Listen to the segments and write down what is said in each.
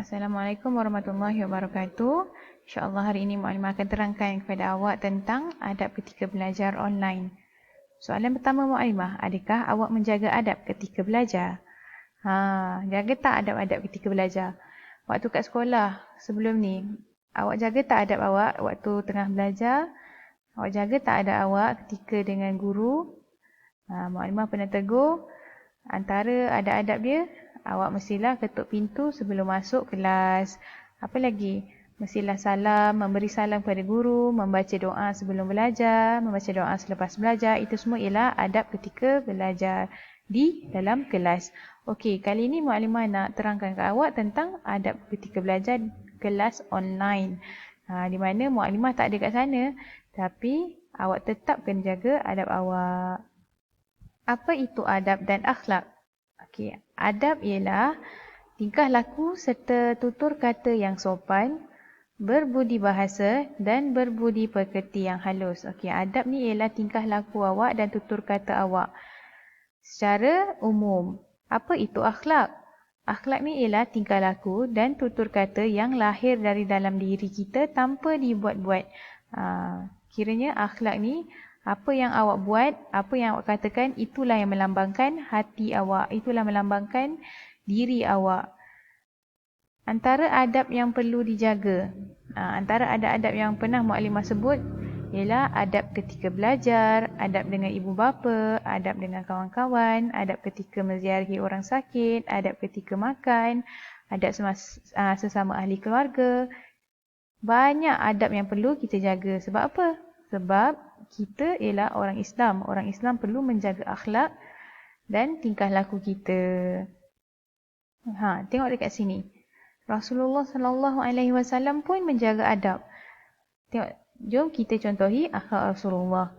Assalamualaikum warahmatullahi wabarakatuh. InsyaAllah hari ini Mu'alimah akan terangkan kepada awak tentang adab ketika belajar online. Soalan pertama Mu'alimah, adakah awak menjaga adab ketika belajar? Jaga tak adab-adab ketika belajar? Waktu kat sekolah sebelum ni, awak jaga tak adab awak waktu tengah belajar? Awak jaga tak adab awak ketika dengan guru? Mu'alimah pernah tegur, antara adab-adab dia, awak mestilah ketuk pintu sebelum masuk kelas. Apa lagi? Mestilah salam, memberi salam kepada guru, membaca doa sebelum belajar, membaca doa selepas belajar. Itu semua ialah adab ketika belajar di dalam kelas. Okey, kali ini Mu'alimah nak terangkan ke awak tentang adab ketika belajar kelas online. Di mana Mu'alimah tak ada kat sana, tapi awak tetap kena jaga adab awak. Apa itu adab dan akhlak? Okey, adab ialah tingkah laku serta tutur kata yang sopan, berbudi bahasa dan berbudi pekerti yang halus. Okey, adab ni ialah tingkah laku awak dan tutur kata awak secara umum. Apa itu akhlak? Akhlak ni ialah tingkah laku dan tutur kata yang lahir dari dalam diri kita tanpa dibuat-buat. Kiranya akhlak ni, apa yang awak buat, apa yang awak katakan, itulah yang melambangkan hati awak. Itulah melambangkan diri awak. Antara adab yang perlu dijaga, antara adab-adab yang pernah Mu'alimah sebut ialah adab ketika belajar, adab dengan ibu bapa, adab dengan kawan-kawan, adab ketika menziarahi orang sakit, adab ketika makan, adab sesama ahli keluarga. Banyak adab yang perlu kita jaga. Sebab apa? Sebab kita ialah orang Islam. Orang Islam perlu menjaga akhlak dan tingkah laku kita. Tengok dekat sini. Rasulullah sallallahu alaihi wasallam pun menjaga adab. Tengok, jom kita contohi akhlak Rasulullah.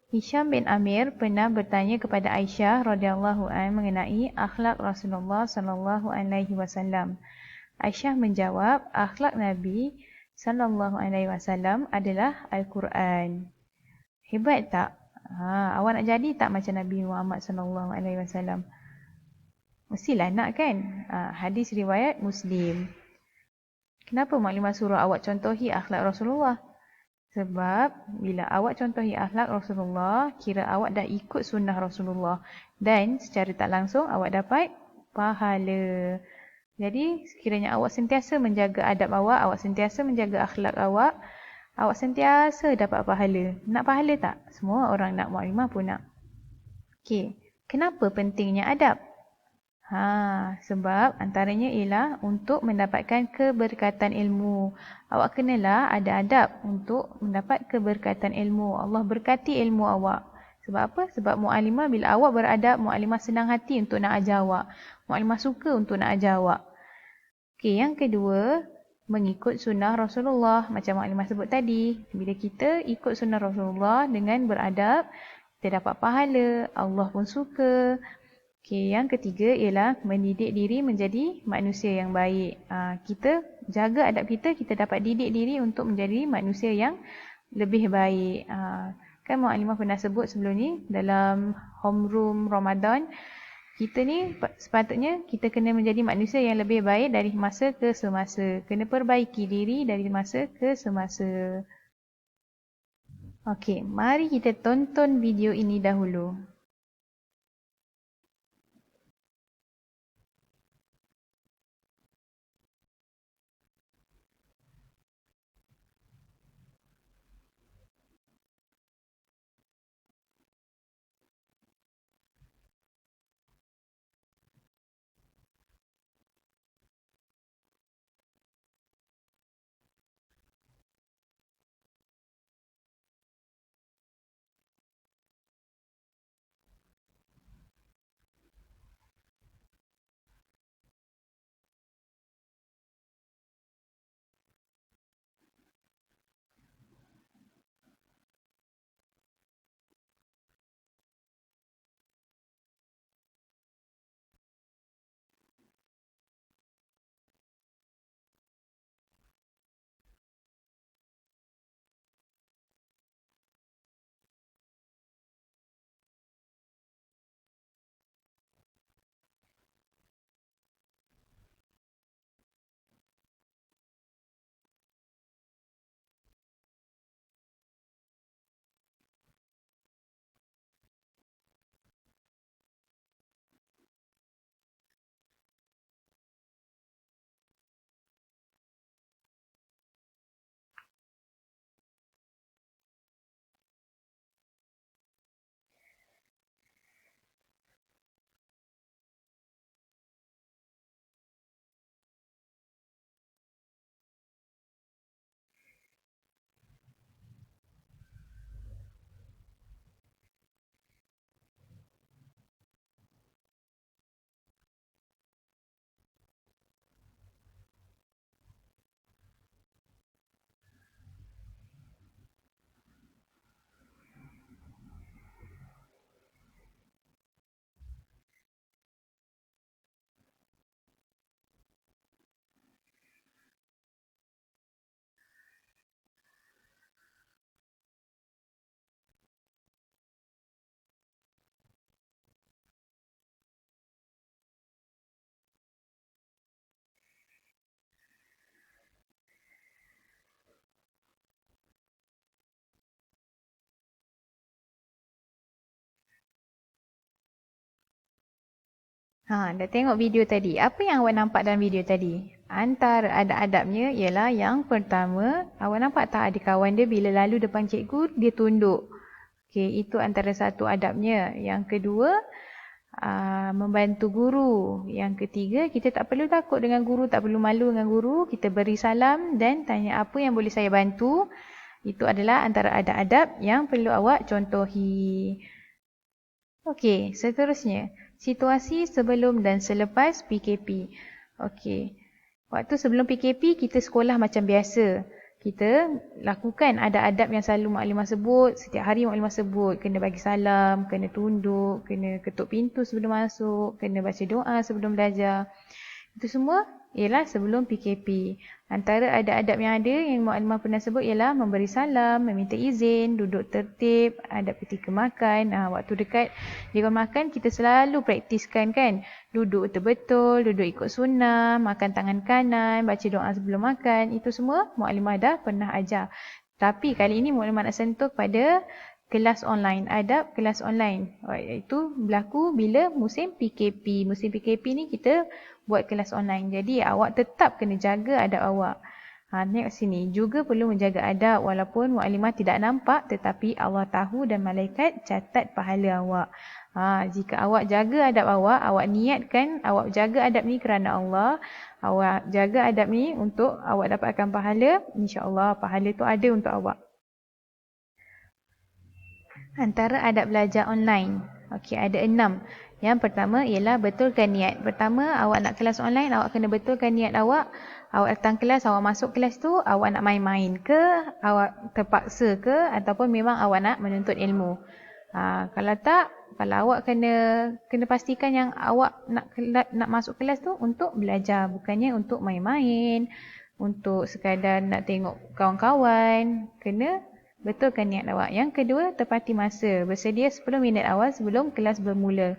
Hisham bin Amir pernah bertanya kepada Aisyah radhiyallahu anha mengenai akhlak Rasulullah sallallahu alaihi wasallam. Aisyah menjawab, akhlak Nabi sallallahu alaihi wasallam adalah Al-Quran. Hebat tak? Awak nak jadi tak macam Nabi Muhammad sallallahu alaihi wasallam? Mestilah nak kan? Hadis riwayat Muslim. Kenapa Mu'alimah suruh awak contohi akhlak Rasulullah? Sebab bila awak contohi akhlak Rasulullah, kira awak dah ikut sunnah Rasulullah. Dan secara tak langsung awak dapat pahala. Jadi sekiranya awak sentiasa menjaga adab awak sentiasa menjaga akhlak awak sentiasa dapat pahala. Nak pahala tak? Semua orang nak, Mu'alimah pun nak. Okey, kenapa pentingnya adab? Sebab antaranya ialah untuk mendapatkan keberkatan ilmu. Awak kenalah ada adab untuk mendapat keberkatan ilmu. Allah berkati ilmu awak. Sebab apa? Sebab Mu'alimah bila awak beradab, Mu'alimah senang hati untuk nak ajar awak. Mu'alimah suka untuk nak ajar awak. Okey, yang kedua, mengikut sunnah Rasulullah. Macam Mu'alimah sebut tadi, bila kita ikut sunnah Rasulullah dengan beradab, kita dapat pahala, Allah pun suka. Okey, yang ketiga ialah mendidik diri menjadi manusia yang baik. Kita jaga adab kita, kita dapat didik diri untuk menjadi manusia yang lebih baik. Kan Mu'alimah pernah sebut sebelum ni dalam homeroom Ramadan, kita ni sepatutnya kita kena menjadi manusia yang lebih baik dari masa ke semasa. Kena perbaiki diri dari masa ke semasa. Okey, mari kita tonton video ini dahulu. Dah tengok video tadi. Apa yang awak nampak dalam video tadi? Antara adab-adabnya ialah yang pertama, awak nampak tak ada kawan dia bila lalu depan cikgu, dia tunduk. Okey, itu antara satu adabnya. Yang kedua, membantu guru. Yang ketiga, kita tak perlu takut dengan guru, tak perlu malu dengan guru. Kita beri salam dan tanya apa yang boleh saya bantu. Itu adalah antara adab-adab yang perlu awak contohi. Okey, seterusnya. Situasi sebelum dan selepas PKP. Okey. Waktu sebelum PKP, kita sekolah macam biasa. Kita lakukan adab-adab yang selalu maklimah sebut. Setiap hari maklimah sebut. Kena bagi salam, kena tunduk, kena ketuk pintu sebelum masuk, kena baca doa sebelum belajar. Itu semua ialah sebelum PKP. Antara adab-adab yang ada yang maklimah pernah sebut ialah memberi salam, meminta izin, duduk tertib, adab ketika makan. Waktu dekat di ruang makan kita selalu praktiskan kan. Duduk betul-betul, duduk ikut sunnah, makan tangan kanan, baca doa sebelum makan. Itu semua maklimah dah pernah ajar. Tapi kali ini maklimah nak sentuh pada kelas online, adab kelas online. Itu berlaku bila musim PKP. Musim PKP ni kita buat kelas online. Jadi awak tetap kena jaga adab awak. Tengok sini. Juga perlu menjaga adab walaupun maklimah tidak nampak tetapi Allah tahu dan malaikat catat pahala awak. Jika awak jaga adab awak niatkan awak jaga adab ni kerana Allah. Awak jaga adab ni untuk awak dapatkan pahala. InsyaAllah pahala tu ada untuk awak. Antara adab belajar online. Okey, ada 6. Yang pertama ialah betulkan niat. Pertama, awak nak kelas online, awak kena betulkan niat awak. Awak datang kelas, awak masuk kelas tu, awak nak main-main ke, awak terpaksa ke, ataupun memang awak nak menuntut ilmu. Kalau tak, kalau awak kena pastikan yang awak nak masuk kelas tu untuk belajar, bukannya untuk main-main, untuk sekadar nak tengok kawan-kawan. Kena betulkan niat awak. Yang kedua, tepati masa. Bersedia 10 minit awal sebelum kelas bermula.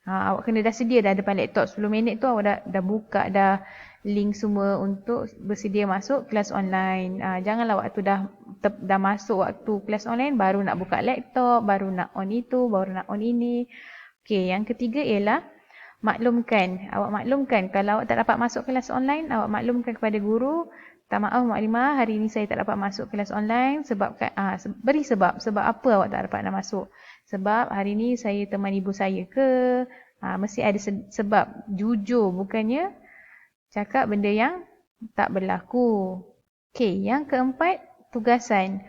Awak kena dah sedia dah depan laptop 10 minit tu awak dah buka dah link semua untuk bersedia masuk kelas online. Janganlah waktu dah masuk waktu kelas online baru nak buka laptop, baru nak on itu, baru nak on ini. Okey, yang ketiga ialah maklumkan. Awak maklumkan kalau awak tak dapat masuk kelas online, awak maklumkan kepada guru. Tak maaf maklimah, hari ini saya tak dapat masuk kelas online beri sebab. Sebab apa awak tak dapat nak masuk? Sebab hari ini saya teman ibu saya ke? Mesti ada sebab. Jujur, bukannya cakap benda yang tak berlaku. Okey, yang keempat, tugasan.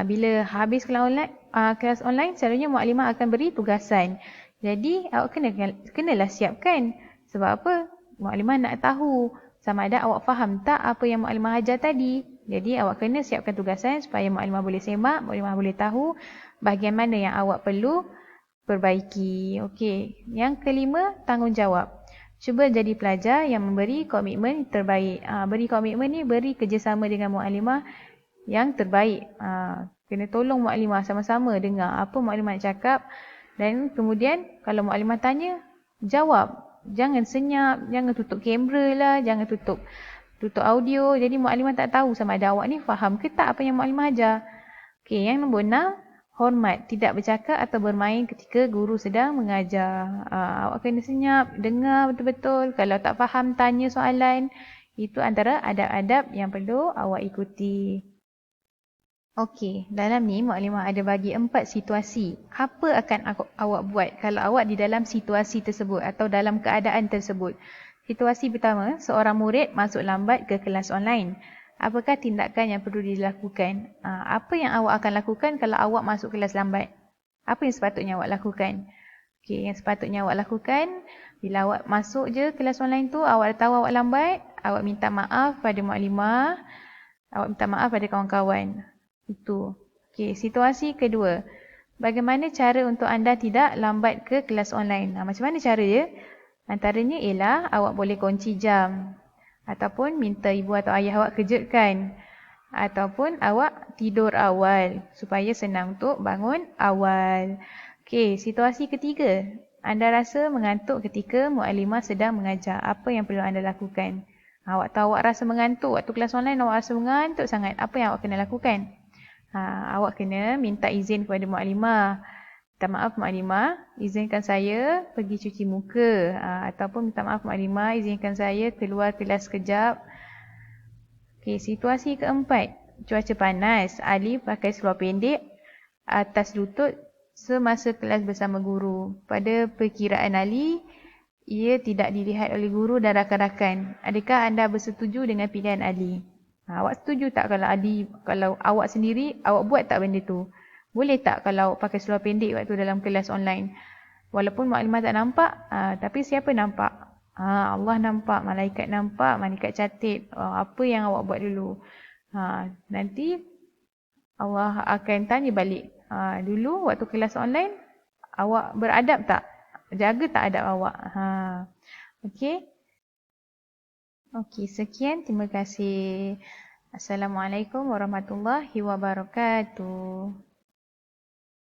Bila habis kelas online, selalunya maklimah akan beri tugasan. Jadi, awak kenalah siapkan. Sebab apa? Maklimah nak tahu sama ada awak faham tak apa yang maklimah ajar tadi. Jadi, awak kena siapkan tugasan supaya maklimah boleh semak, maklimah boleh tahu bahagian mana yang awak perlu perbaiki. Okey. Yang kelima, tanggungjawab. Cuba jadi pelajar yang memberi komitmen terbaik. Beri komitmen ni beri kerjasama dengan maklimah yang terbaik. Kena tolong maklimah sama-sama dengar apa maklimah nak cakap. Dan kemudian kalau maklimah tanya, jawab. Jangan senyap, jangan tutup kamera lah, jangan tutup audio. Jadi maklimah tak tahu sama ada awak ni faham ke tak apa yang maklimah ajar. Okey, yang nombor 6, hormat. Tidak bercakap atau bermain ketika guru sedang mengajar. Awak kena senyap, dengar betul-betul. Kalau tak faham, tanya soalan. Itu antara adab-adab yang perlu awak ikuti. Okey, dalam ni maklimah ada bagi 4 situasi. Apa akan awak buat kalau awak di dalam situasi tersebut atau dalam keadaan tersebut? Situasi pertama, seorang murid masuk lambat ke kelas online. Apakah tindakan yang perlu dilakukan? Apa yang awak akan lakukan kalau awak masuk kelas lambat? Apa yang sepatutnya awak lakukan? Okey, yang sepatutnya awak lakukan, bila awak masuk je kelas online tu, awak tahu awak lambat, awak minta maaf pada maklimah, awak minta maaf pada kawan-kawan. Itu. Okey, situasi kedua. Bagaimana cara untuk anda tidak lambat ke kelas online? Macam mana cara dia? Antaranya ialah awak boleh kunci jam. Ataupun minta ibu atau ayah awak kejutkan. Ataupun awak tidur awal supaya senang untuk bangun awal. Okey, situasi ketiga. Anda rasa mengantuk ketika mukadimah sedang mengajar. Apa yang perlu anda lakukan? Awak tahu awak rasa mengantuk. Waktu kelas online awak rasa mengantuk sangat. Apa yang awak kena lakukan? Awak kena minta izin kepada mukadimah. minta maaf Maklimah, izinkan saya pergi cuci muka. Ataupun minta maaf Maklimah, izinkan saya keluar kelas sekejap. Okey, situasi keempat. Cuaca panas. Ali pakai seluar pendek atas lutut semasa kelas bersama guru. Pada perkiraan Ali, ia tidak dilihat oleh guru dan rakan-rakan. Adakah anda bersetuju dengan pilihan Ali? Awak setuju tak kalau awak sendiri, awak buat tak benda tu? Boleh tak kalau pakai seluar pendek waktu dalam kelas online? Walaupun maklumat tak nampak, tapi siapa nampak? Allah nampak, malaikat nampak, malaikat catat. Apa yang awak buat dulu? Nanti Allah akan tanya balik. Dulu waktu kelas online, awak beradab tak? Jaga tak adab awak? Okey. Okey, sekian. Terima kasih. Assalamualaikum warahmatullahi wabarakatuh.